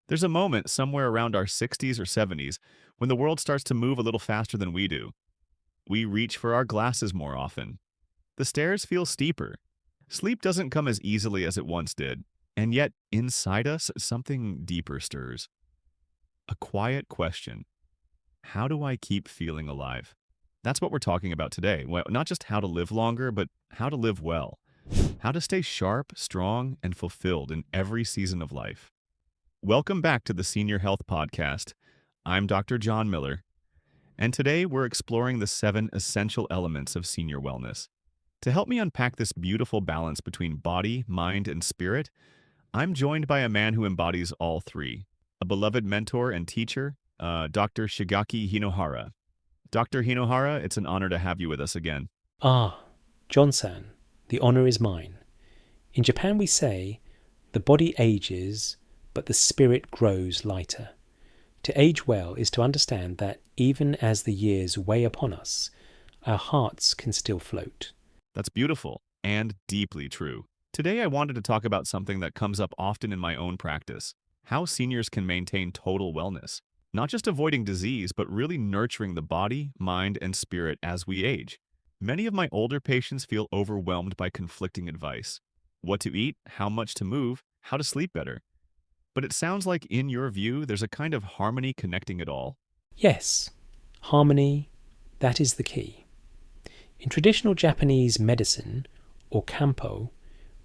There's a moment somewhere around our 60s or 70s when the world starts to move a little faster than we do. We reach for our glasses more often. The stairs feel steeper. Sleep doesn't come as easily as it once did, and yet inside us, something deeper stirs. A quiet question. How do I keep feeling alive? That's what we're talking about today. Well, not just how to live longer, but how to live well. How to stay sharp, strong, and fulfilled in every season of life. Welcome back to the Senior Health Podcast. I'm Dr. John Miller, and today we're exploring the 7 essential elements of senior wellness. To help me unpack this beautiful balance between body, mind, and spirit, I'm joined by a man who embodies all three, a beloved mentor and teacher, Dr. Shigaki Hinohara. Dr. Hinohara, it's an honor to have you with us again. Ah, John-san, the honor is mine. In Japan we say, the body ages, but the spirit grows lighter. To age well is to understand that even as the years weigh upon us, our hearts can still float. That's beautiful and deeply true. Today I wanted to talk about something that comes up often in my own practice, how seniors can maintain total wellness. Not just avoiding disease, but really nurturing the body, mind, and spirit as we age. Many of my older patients feel overwhelmed by conflicting advice. What to eat, how much to move, how to sleep better. But it sounds like in your view, there's a kind of harmony connecting it all. Yes, harmony, that is the key. In traditional Japanese medicine, or kampo,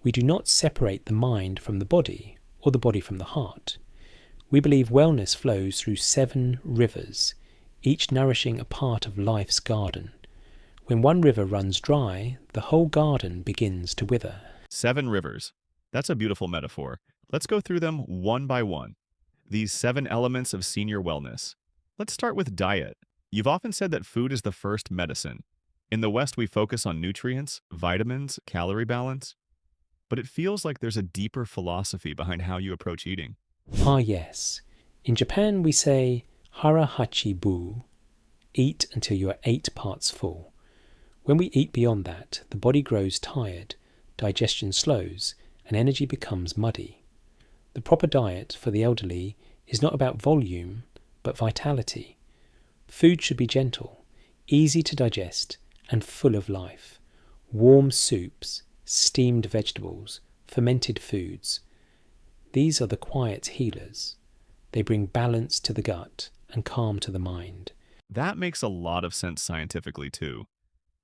we do not separate the mind from the body, or the body from the heart. We believe wellness flows through 7 rivers, each nourishing a part of life's garden. When one river runs dry, the whole garden begins to wither. 7 rivers. That's a beautiful metaphor. Let's go through them one by one. These 7 elements of senior wellness. Let's start with diet. You've often said that food is the first medicine. In the West, we focus on nutrients, vitamins, calorie balance. But it feels like there's a deeper philosophy behind how you approach eating. Ah yes, in Japan we say Hara hachi bu, eat until you are 8 parts full. When we eat beyond that, the body grows tired, digestion slows, and energy becomes muddy. The proper diet for the elderly is not about volume, but vitality. Food should be gentle, easy to digest, and full of life. Warm soups, steamed vegetables, fermented foods. These are the quiet healers. They bring balance to the gut and calm to the mind. That makes a lot of sense scientifically, too.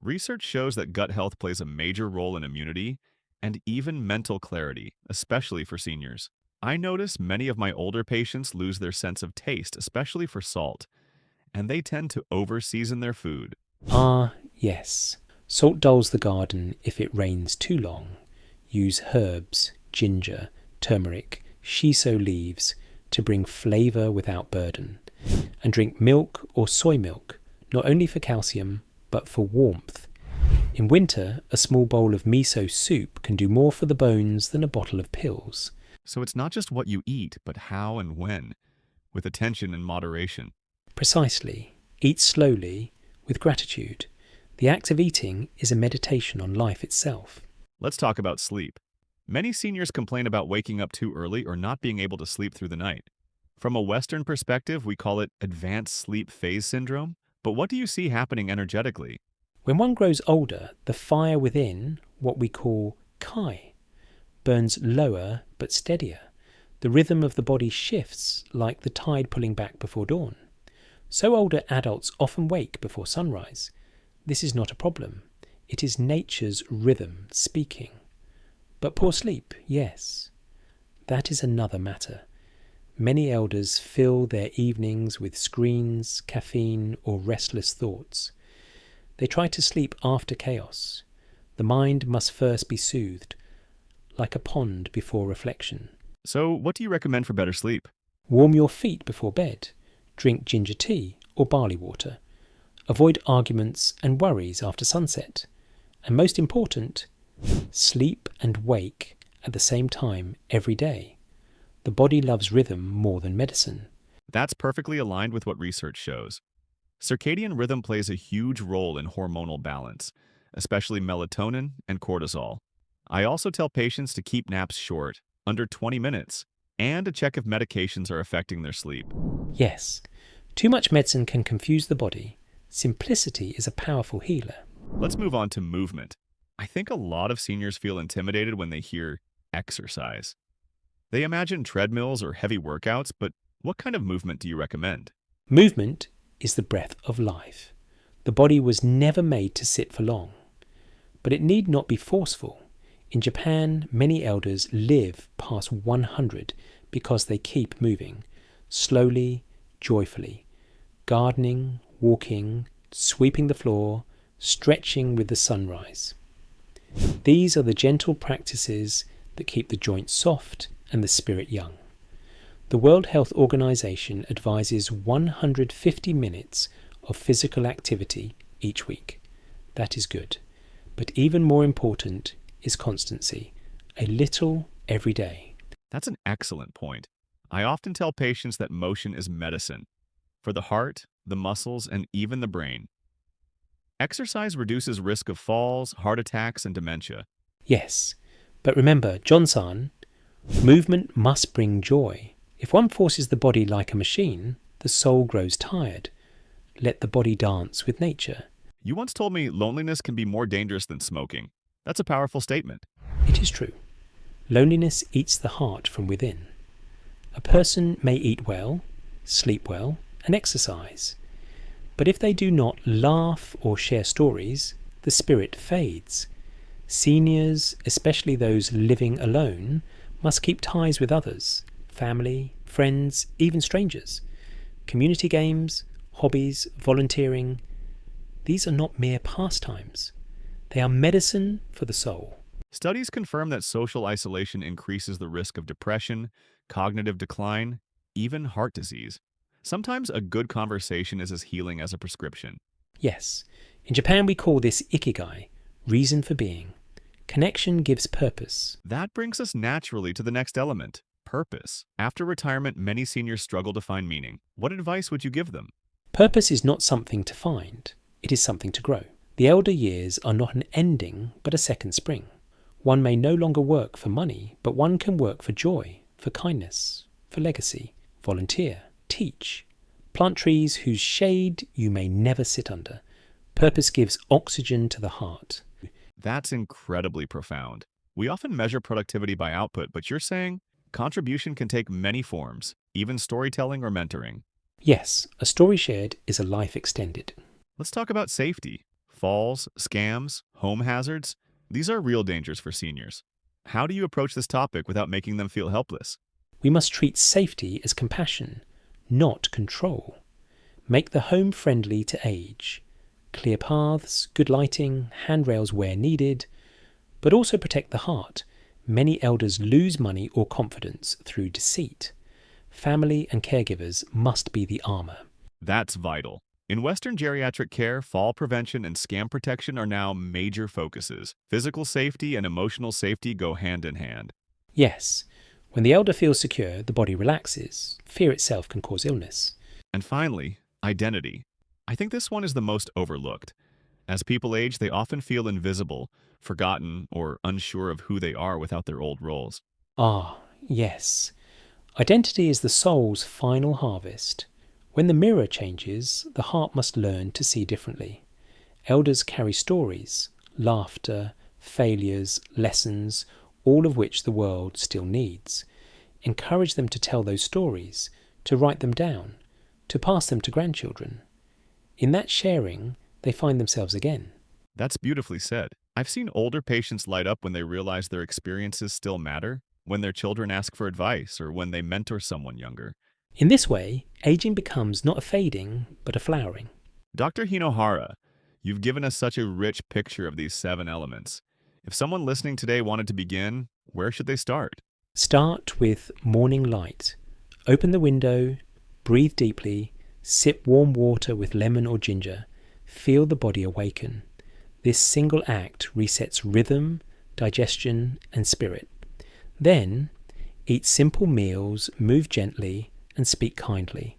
Research shows that gut health plays a major role in immunity and even mental clarity, especially for seniors. I notice many of my older patients lose their sense of taste, especially for salt, and they tend to over-season their food. Ah, yes. Salt dulls the garden if it rains too long. Use herbs, ginger, turmeric, shiso leaves to bring flavour without burden. And drink milk or soy milk, not only for calcium, but for warmth. In winter, a small bowl of miso soup can do more for the bones than a bottle of pills. So it's not just what you eat, but how and when, with attention and moderation. Precisely. Eat slowly, with gratitude. The act of eating is a meditation on life itself. Let's talk about sleep. Many seniors complain about waking up too early or not being able to sleep through the night. From a Western perspective, we call it advanced sleep phase syndrome. But what do you see happening energetically? When one grows older, the fire within, what we call kai, burns lower but steadier. The rhythm of the body shifts like the tide pulling back before dawn. So older adults often wake before sunrise. This is not a problem. It is nature's rhythm speaking. But poor sleep, yes. That is another matter. Many elders fill their evenings with screens, caffeine, or restless thoughts. They try to sleep after chaos. The mind must first be soothed, like a pond before reflection. So, what do you recommend for better sleep? Warm your feet before bed. Drink ginger tea or barley water. Avoid arguments and worries after sunset. And most important, sleep and wake at the same time every day. The body loves rhythm more than medicine. That's perfectly aligned with what research shows. Circadian rhythm plays a huge role in hormonal balance, especially melatonin and cortisol. I also tell patients to keep naps short, under 20 minutes. and to check if medications are affecting their sleep. Yes, too much medicine can confuse the body. Simplicity is a powerful healer. Let's move on to movement. I think a lot of seniors feel intimidated when they hear exercise. They imagine treadmills or heavy workouts, but what kind of movement do you recommend? Movement is the breath of life. The body was never made to sit for long, but it need not be forceful. In Japan, many elders live past 100 because they keep moving, slowly, joyfully, gardening, walking, sweeping the floor, stretching with the sunrise. These are the gentle practices that keep the joints soft and the spirit young. The World Health Organization advises 150 minutes of physical activity each week. That is good. But even more important is constancy, a little every day. That's an excellent point. I often tell patients that motion is medicine for the heart, the muscles, and even the brain. Exercise reduces risk of falls, heart attacks, and dementia. Yes, but remember, Johnson, movement must bring joy. If one forces the body like a machine, the soul grows tired. Let the body dance with nature. You once told me loneliness can be more dangerous than smoking. That's a powerful statement. It is true. Loneliness eats the heart from within. A person may eat well, sleep well, and exercise. But if they do not laugh or share stories, the spirit fades. Seniors, especially those living alone, must keep ties with others, family, friends, even strangers. Community games, hobbies, volunteering, these are not mere pastimes. They are medicine for the soul. Studies confirm that social isolation increases the risk of depression, cognitive decline, even heart disease. Sometimes a good conversation is as healing as a prescription. Yes, in Japan we call this ikigai, reason for being. Connection gives purpose. That brings us naturally to the next element, purpose. After retirement, many seniors struggle to find meaning. What advice would you give them? Purpose is not something to find, it is something to grow. The elder years are not an ending, but a second spring. One may no longer work for money, but one can work for joy, for kindness, for legacy, volunteer, teach, plant trees whose shade you may never sit under. Purpose gives oxygen to the heart. That's incredibly profound. We often measure productivity by output, but you're saying contribution can take many forms, even storytelling or mentoring. Yes, a story shared is a life extended. Let's talk about safety. Falls, scams, home hazards, these are real dangers for seniors. How do you approach this topic without making them feel helpless? We must treat safety as compassion, not control. Make the home friendly to age. Clear paths, good lighting, handrails where needed, but also protect the heart. Many elders lose money or confidence through deceit. Family and caregivers must be the armour. That's vital. In Western geriatric care, fall prevention and scam protection are now major focuses. Physical safety and emotional safety go hand in hand. Yes, when the elder feels secure, the body relaxes. Fear itself can cause illness. And finally, identity. I think this one is the most overlooked. As people age, they often feel invisible, forgotten, or unsure of who they are without their old roles. Ah, yes. Identity is the soul's final harvest. When the mirror changes, the heart must learn to see differently. Elders carry stories, laughter, failures, lessons, all of which the world still needs. Encourage them to tell those stories, to write them down, to pass them to grandchildren. In that sharing, they find themselves again. That's beautifully said. I've seen older patients light up when they realize their experiences still matter, when their children ask for advice, or when they mentor someone younger. In this way, aging becomes not a fading, but a flowering. Dr. Hara, you've given us such a rich picture of these 7 elements. If someone listening today wanted to begin, where should they start? Start with morning light. Open the window, breathe deeply, sip warm water with lemon or ginger. Feel the body awaken. This single act resets rhythm, digestion, and spirit. Then, eat simple meals, move gently, and speak kindly.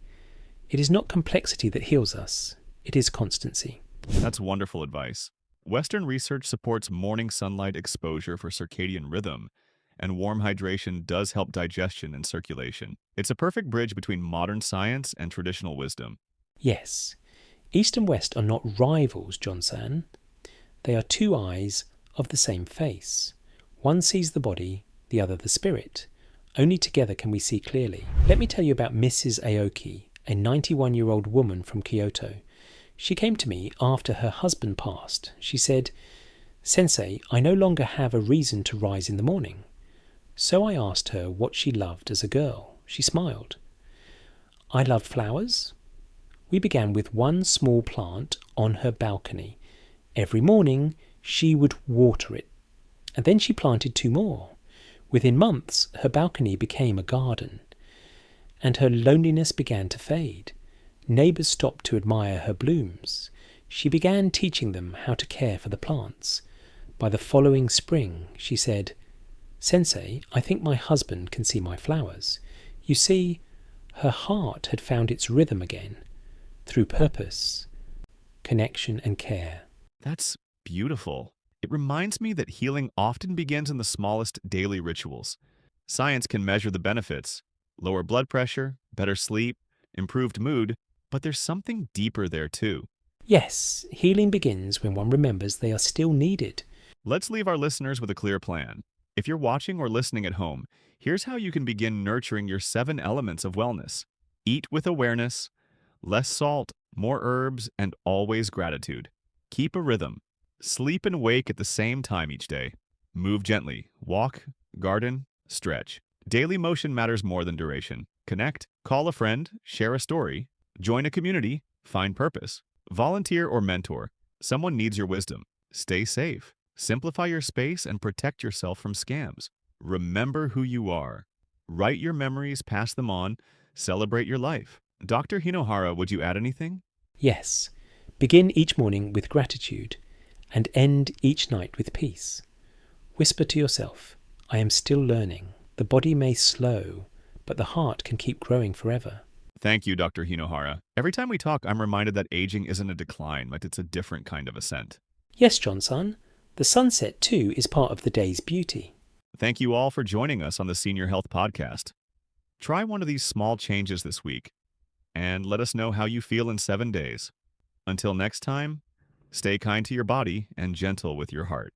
It is not complexity that heals us, it is constancy. That's wonderful advice. Western research supports morning sunlight exposure for circadian rhythm, and warm hydration does help digestion and circulation. It's a perfect bridge between modern science and traditional wisdom. Yes, East and West are not rivals, John-san. They are two eyes of the same face. One sees the body, the other the spirit. Only together can we see clearly. Let me tell you about Mrs. Aoki, a 91-year-old woman from Kyoto. She came to me after her husband passed. She said, "Sensei, I no longer have a reason to rise in the morning." So I asked her what she loved as a girl. She smiled. "I loved flowers." We began with one small plant on her balcony. Every morning she would water it, and then she planted two more. Within months her balcony became a garden, and her loneliness began to fade. Neighbours stopped to admire her blooms. She began teaching them how to care for the plants. By the following spring she said, "Sensei, I think my husband can see my flowers." You see, her heart had found its rhythm again, through purpose, connection and care. That's beautiful. It reminds me that healing often begins in the smallest daily rituals. Science can measure the benefits: lower blood pressure, better sleep, improved mood, but there's something deeper there too. Yes, healing begins when one remembers they are still needed. Let's leave our listeners with a clear plan. If you're watching or listening at home, here's how you can begin nurturing your 7 elements of wellness. Eat with awareness, less salt, more herbs, and always gratitude. Keep a rhythm. Sleep and wake at the same time each day. Move gently. Walk, garden, stretch. Daily motion matters more than duration. Connect, call a friend, share a story, join a community, find purpose. Volunteer or mentor. Someone needs your wisdom. Stay safe. Simplify your space and protect yourself from scams. Remember who you are. Write your memories, pass them on, celebrate your life. Dr. Hinohara, would you add anything? Yes, begin each morning with gratitude and end each night with peace. Whisper to yourself, "I am still learning." The body may slow, but the heart can keep growing forever. Thank you, Dr. Hinohara. Every time we talk, I'm reminded that aging isn't a decline, but it's a different kind of ascent. Yes, John-san, the sunset too is part of the day's beauty. Thank you all for joining us on the Senior Health Podcast. Try one of these small changes this week, and let us know how you feel in 7 days. Until next time, stay kind to your body and gentle with your heart.